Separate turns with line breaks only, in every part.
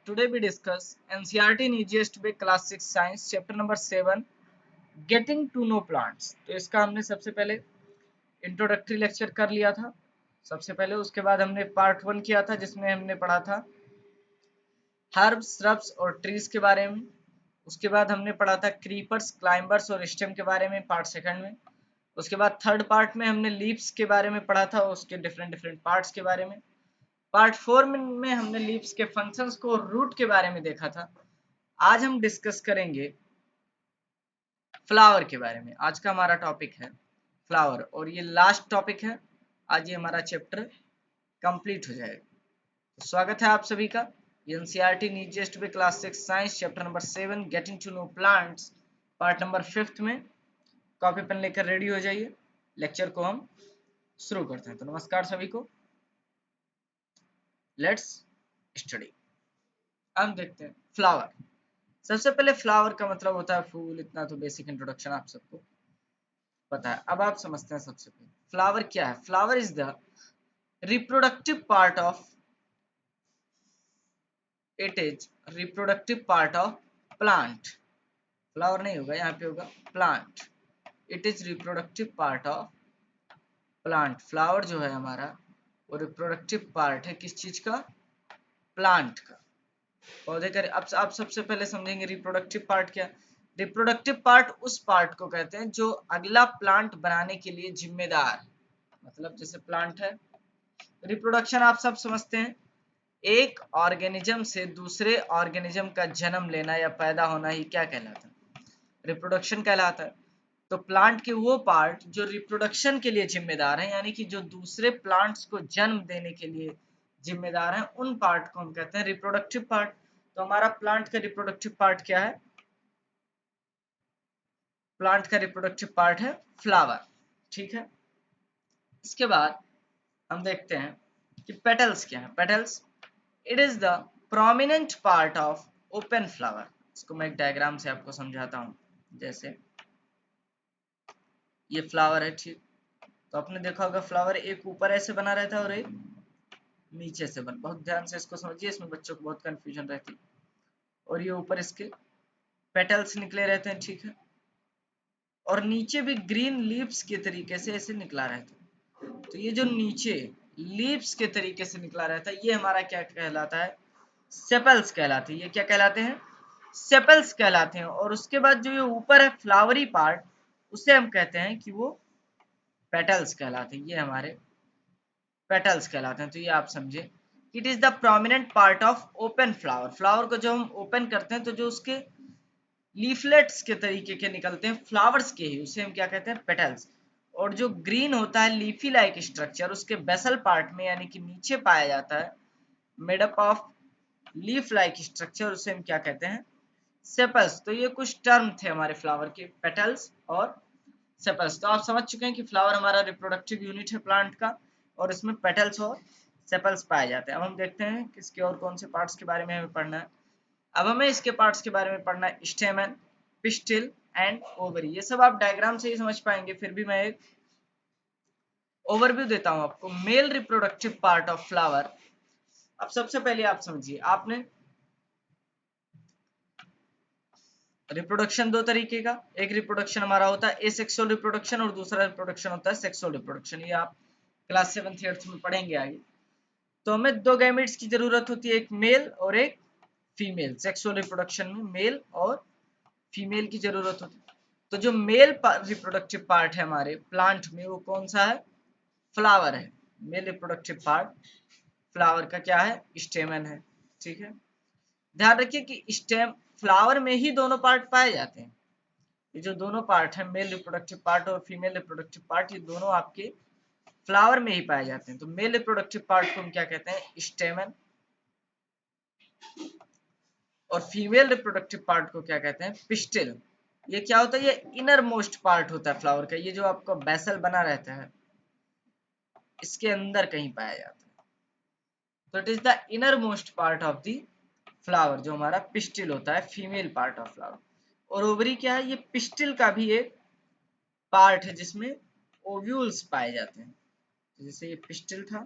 Today we discuss NCERT in easiest way class 6 science chapter number 7 getting to know plants। तो इसका हमने सबसे पहले इंट्रोडक्टरी लेक्चर कर लिया था सबसे पहले। उसके बाद हमने पार्ट 1 किया था जिसमें हमने पढ़ा था हर्ब्स, श्रब्स और ट्रीज के बारे में। उसके बाद हमने पढ़ा था क्रीपर्स, क्लाइंबर्स और स्टेम के बारे में पार्ट सेकंड में। उसके बाद थर्ड पार्ट में हमने लीव्स के बारे में पढ़ा था, उसके डिफरेंट डिफरेंट पार्ट्स के बारे में। पार्ट 4 में हमने लीव्स के फंक्शंस को, रूट के बारे में देखा था। आज हम डिस्कस करेंगे फ्लावर के बारे में। आज का हमारा टॉपिक है फ्लावर और ये लास्ट टॉपिक है। आज ये हमारा चैप्टर कंप्लीट हो जाएगा। तो स्वागत है आप सभी का एनसीईआरटी नीजेस्ट way class 6 science chapter number 7 getting to know plants part number 5 में। कॉपी पेन लेकर रेडी हो जाइए, लेक्चर को हम शुरू करते हैं। तो नमस्कार सभी को, लेट्स स्टडी। हम देखते हैं फ्लावर। सबसे पहले फ्लावर का मतलब होता है फूल। इतना तो बेसिक इंट्रोडक्शन आप सबको पता है। अब आप समझते हैं सबसे पहले फ्लावर क्या है। Flower is the reproductive part of, it is reproductive part of plant. Flower नहीं होगा, यहाँ पे होगा plant. It is reproductive part of plant. Flower जो है हमारा वो रिप्रोडक्टिव पार्ट है किस चीज का? प्लांट का, पौधे का। अब आप सबसे पहले समझेंगे रिप्रोडक्टिव पार्ट क्या। रिप्रोडक्टिव पार्ट उस पार्ट को कहते हैं जो अगला प्लांट बनाने के लिए जिम्मेदार। मतलब जैसे प्लांट है, रिप्रोडक्शन आप सब समझते हैं, एक ऑर्गेनिज्म से दूसरे ऑर्गेनिज्म का जन्म लेना या पैदा होना ही क्या कहलाता है? रिप्रोडक्शन कहलाता है। तो प्लांट के वो पार्ट जो रिप्रोडक्शन के लिए जिम्मेदार है, यानी कि जो दूसरे प्लांट्स को जन्म देने के लिए जिम्मेदार है, उन पार्ट को हम कहते हैं रिप्रोडक्टिव पार्ट। तो हमारा प्लांट का रिप्रोडक्टिव पार्ट क्या है? प्लांट का रिप्रोडक्टिव पार्ट है फ्लावर। ठीक है। इसके बाद हम देखते हैं कि पेटल्स क्या है। Petals, it is the prominent part of open flower. इसको मैं एक डायग्राम से आपको समझाता हूँ। जैसे ये फ्लावर है, ठीक। तो आपने देखा होगा फ्लावर एक ऊपर ऐसे बना रहता है और एक नीचे से बन। बहुत ध्यान से इसको समझिए, इसमें बच्चों को बहुत कंफ्यूजन रहती है। और ये ऊपर इसके पेटल्स निकले रहते हैं, ठीक है। और नीचे भी ग्रीन लीव्स के तरीके से ऐसे निकला रहता है। तो ये जो नीचे लीव्स के तरीके से निकला रहता है, ये हमारा क्या कहलाता है? सेपल्स कहलाते हैं। ये क्या कहलाते हैं? सेपल्स कहलाते हैं। और उसके बाद जो ये ऊपर है फ्लावरी पार्ट, उसे हम कहते हैं कि वो पेटल्स कहलाते हैं। ये हमारे पेटल्स कहलाते हैं। तो ये आप समझे, it is the prominent part of open flower. Flower को जब हम ओपन करते हैं तो जो उसके लीफलेट्स के तरीके के निकलते हैं फ्लावर्स के ही, उसे हम क्या कहते हैं? पेटल्स। और जो ग्रीन होता है लीफी लाइक स्ट्रक्चर, उसके बेसल पार्ट में यानी कि नीचे पाया जाता है, made up of leaf like structure, उसे हम क्या कहते हैं? सेपल्स। तो ये कुछ टर्म थे हमारे फ्लावर के, पेटल्स और सेपल्स। तो आप समझ चुके हैं कि फ्लावर हमारा रिप्रोडक्टिव यूनिट है प्लांट का, और इसमें पेटल्स और सेपल्स पाए जाते हैं। अब हम देखते हैं किसके और कौन से पार्ट्स के बारे में हमें पढ़ना है। अब हमें इसके पार्ट्स के बारे में पढ़ना है, स्टेमन, पिस्टिल एंड ओवरी। ये सब आप डायग्राम से ही समझ पाएंगे, फिर भी मैं एक ओवरव्यू देता हूं आपको। Male reproductive part of flower. अब सबसे पहले आप समझिए, आपने रिप्रोडक्शन दो तरीके का, एक रिप्रोडक्शन हमारा होता है एसेक्सुअल रिप्रोडक्शन और दूसरा रिप्रोडक्शन होता है सेक्सुअल रिप्रोडक्शन। ये आप क्लास 7th 8th में पढ़ेंगे आगे। तो हमें दो गैमेट्स की जरूरत होती है, एक मेल और एक फीमेल। सेक्सुअल रिप्रोडक्शन में मेल और फीमेल की जरूरत होती है। तो जो मेल रिप्रोडक्टिव पार्ट है हमारे प्लांट में, वो कौन सा है? फ्लावर है। मेल रिप्रोडक्टिव पार्ट फ्लावर का क्या है? स्टेमन है। ठीक है। ध्यान रखिए कि स्टेम फ्लावर में ही दोनों पार्ट पाए जाते हैं। ये जो दोनों पार्ट है, मेल रिप्रोडक्टिव पार्ट और फीमेल रिप्रोडक्टिव पार्ट, ये दोनों आपके फ्लावर में ही पाए जाते हैं। तो मेल रिप्रोडक्टिव पार्ट को हम क्या कहते हैं? स्टेमन। और फीमेल रिप्रोडक्टिव पार्ट को क्या कहते हैं? पिस्टिल। ये क्या होता है? ये इनर मोस्ट पार्ट होता है फ्लावर का। ये जो आपका बेसल बना रहता है, इसके अंदर कहीं पाया जाता है। तो it is the inner most part of the flower, जो हमारा पिस्टिल होता है, फीमेल पार्ट ऑफ फ्लावर। और ओवरी क्या है? ये पिस्टिल का भी एक पार्ट है जिसमें ओव्यूल्स पाए जाते हैं। जैसे ये पिस्टिल था,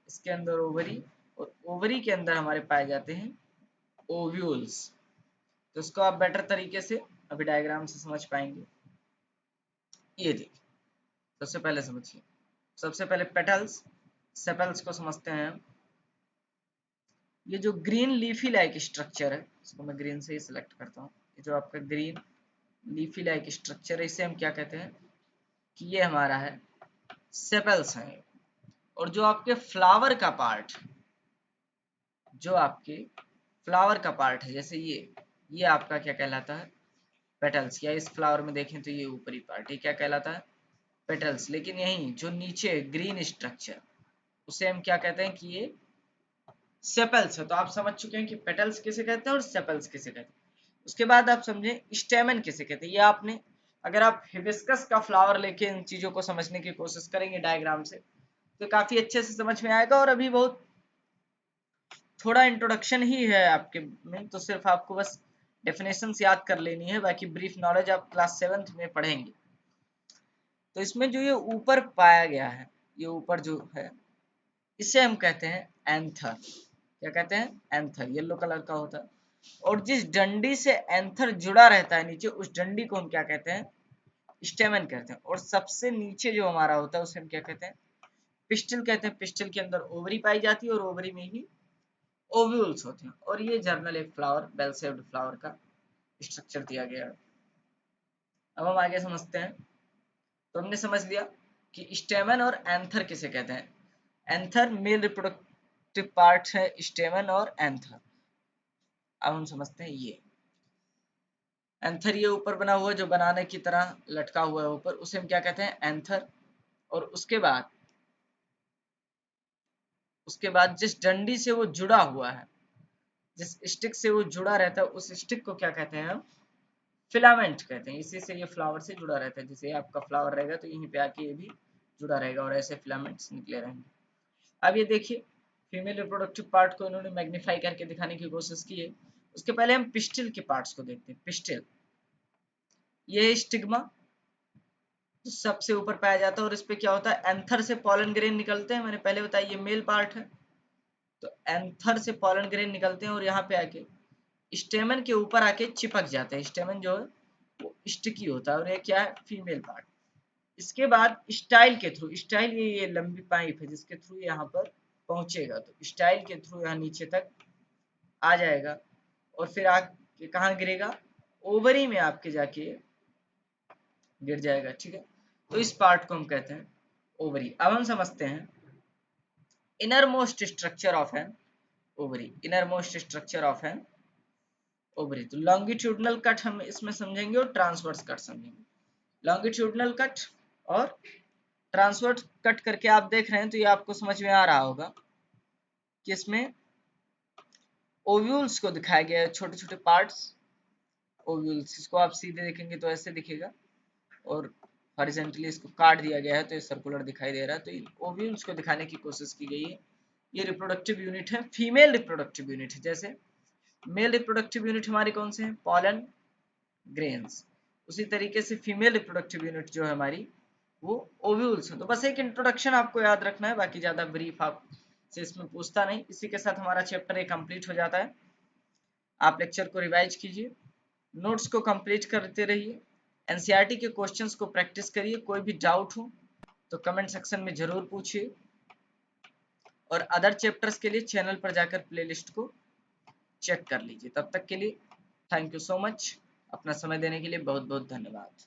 इसके अंदर ओवरी और ओवरी के अंदर हमारे पाए जाते हैं ओव्यूल्स। तो इसको आप बेटर तरीके से अभी डायग्राम से समझ पाएंगे। ये देखिए, सबसे पहले समझिए, सबसे पहले पेटल्स सेपल्स को समझते हैं हम। ये जो ग्रीन लीफी लाइक स्ट्रक्चर है, इसको मैं ग्रीन से ही सिलेक्ट करता हूँ, ये जो आपका ग्रीन लीफी लाइक स्ट्रक्चर है, इसे हम क्या कहते हैं कि ये हमारा है सेपल्स हैं। और जो आपके फ्लावर का पार्ट, जो आपके फ्लावर का पार्ट है, जैसे ये आपका क्या कहलाता है पेटल्स। या इस फ्लावर में देखें तो ये ऊपरी पार्ट, ये क्या कहलाता है पेटल्स। लेकिन यही जो नीचे ग्रीन स्ट्रक्चर, उसे हम क्या कहते हैं कि ये सेपल्स है। तो आप समझ चुके हैं कि पेटल्स किसे कहते हैं और सेपल्स किसे कहते हैं। उसके बाद आप समझें स्टेमन किसे कहते हैं। ये आपने, अगर आप हिबिस्कस का फ्लावर लेके इन चीजों को समझने की कोशिश करेंगे डायग्राम से, तो काफी अच्छे से समझ में आएगा। और अभी बहुत थोड़ा इंट्रोडक्शन ही है आपके में, तो सिर्फ आपको बस डेफिनेशंस याद कर लेनी है, बाकी ब्रीफ नॉलेज आप क्लास 7th में पढ़ेंगे। तो इसमें जो ये ऊपर पाया गया है, ये ऊपर जो है, इसे हम कहते हैं एंथर। क्या कहते हैं एंथर, येलो कलर का होता है। और जिस डंडी से एंथर जुड़ा रहता है नीचे, उस डंडी को हम क्या कहते हैं स्टेमन कहते हैं। और सबसे नीचे जो हमारा होता है उसे हम क्या कहते हैं पिस्टिल कहते हैं। पिस्टिल के अंदर ओवरी पाई जाती है और ओवरी में ही ओव्यूल्स होते हैं। और ये जर्नल एक फ्लावर, बेल शेप्ड फ्लावर का स्ट्रक्चर दिया गया है। अब हम आगे समझते हैं। तो हमने समझ लिया कि स्टेमन और एंथर किसे कहते हैं। एंथर मेल रिप्रोडक्टिव पार्ट है, स्टेमन और एंथर। अब हम समझते हैं ये एंथर, ये ऊपर बना हुआ जो बनाने की तरह लटका हुआ है ऊपर, उसे हम क्या कहते हैं एंथर। और उसके बाद जिस डंडी से वो जुड़ा हुआ है, जिस स्टिक से वो जुड़ा रहता है, उस स्टिक को क्या कहते हैं हम फिलामेंट कहते हैं। इसी से ये फ्लावर से जुड़ा रहता है। जैसे आपका फ्लावर रहेगा तो यहीं पे आके ये भी जुड़ा रहेगा और ऐसे फिलामेंट्स निकले रहेंगे। अब ये देखिए, फीमेल रिप्रोडक्टिव पार्ट को इन्होंने मैग्नीफाई करके दिखाने की कोशिश की है। उसके पहले हम पिस्टिल के पार्ट्स को देखते हैं। पिस्टिल, ये स्टिग्मा जो सबसे ऊपर पाया जाता है, और इस पे क्या होता है एंथर से पॉलन ग्रेन निकलते हैं। मैंने पहले बताया ये मेल पार्ट है, तो एंथर से पॉलन ग्रेन निकलते हैं और यहाँ पे आके स्टेमन के ऊपर आके चिपक जाते हैं। स्टेमन जो है वो स्टिकी होता है और ये क्या है फीमेल पार्ट। इसके बाद स्टाइल के थ्रू, स्टाइल ये लंबी पाइप है जिसके थ्रू यहाँ पर पहुंचेगा, तो स्टाइल के थ्रू यहाँ नीचे तक आ जाएगा और फिर आके कहाँ गिरेगा ओवरी में आपके जाके गिर जाएगा। ठीक है, तो इस पार्ट को हम कहते हैं ओवरी। अब हम समझते हैं innermost structure of an ovary. Innermost structure of an ovary, तो लॉन्गिट्यूडनल कट हम इसमें समझेंगे और ट्रांसवर्स कट समझेंगे। लॉन्गिट्यूडनल कट और ट्रांसवर्स कट करके आप देख रहे हैं तो ये आपको समझ में आ रहा होगा कि इसमें ओव्यूल्स को दिखाया गया है, छोटे छोटे पार्ट्स ओव्यूल्स। इसको आप सीधे देखेंगे तो ऐसे दिखेगा और हॉरिजॉन्टली इसको काट दिया गया है तो ये सर्कुलर दिखाई दे रहा है। तो इन ओव्यूल्स को दिखाने की कोशिश की गई है। ये रिप्रोडक्टिव यूनिट है, फीमेल रिप्रोडक्टिव यूनिट है। जैसे मेल रिप्रोडक्टिव यूनिट हमारे कौन से हैं पॉलन ग्रेन्स, उसी तरीके से फीमेल रिप्रोडक्टिव यूनिट जो है हमारी वो ओव्यूल्स है। तो बस एक इंट्रोडक्शन आपको याद रखना है, बाकी ज्यादा ब्रीफ आप से इसमें पूछता नहीं। इसी के साथ हमारा चैप्टर एक कंप्लीट हो जाता है। आप लेक्चर को रिवाइज कीजिए, नोट्स को कंप्लीट करते रहिए, एनसीईआरटी के क्वेश्चंस को प्रैक्टिस करिए। कोई भी डाउट हो तो कमेंट सेक्शन में जरूर पूछिए और अदर चैप्टर्स के लिए चैनल पर जाकर प्लेलिस्ट को चेक कर लीजिए। तब तक के लिए थैंक यू सो मच। अपना समय देने के लिए बहुत बहुत धन्यवाद।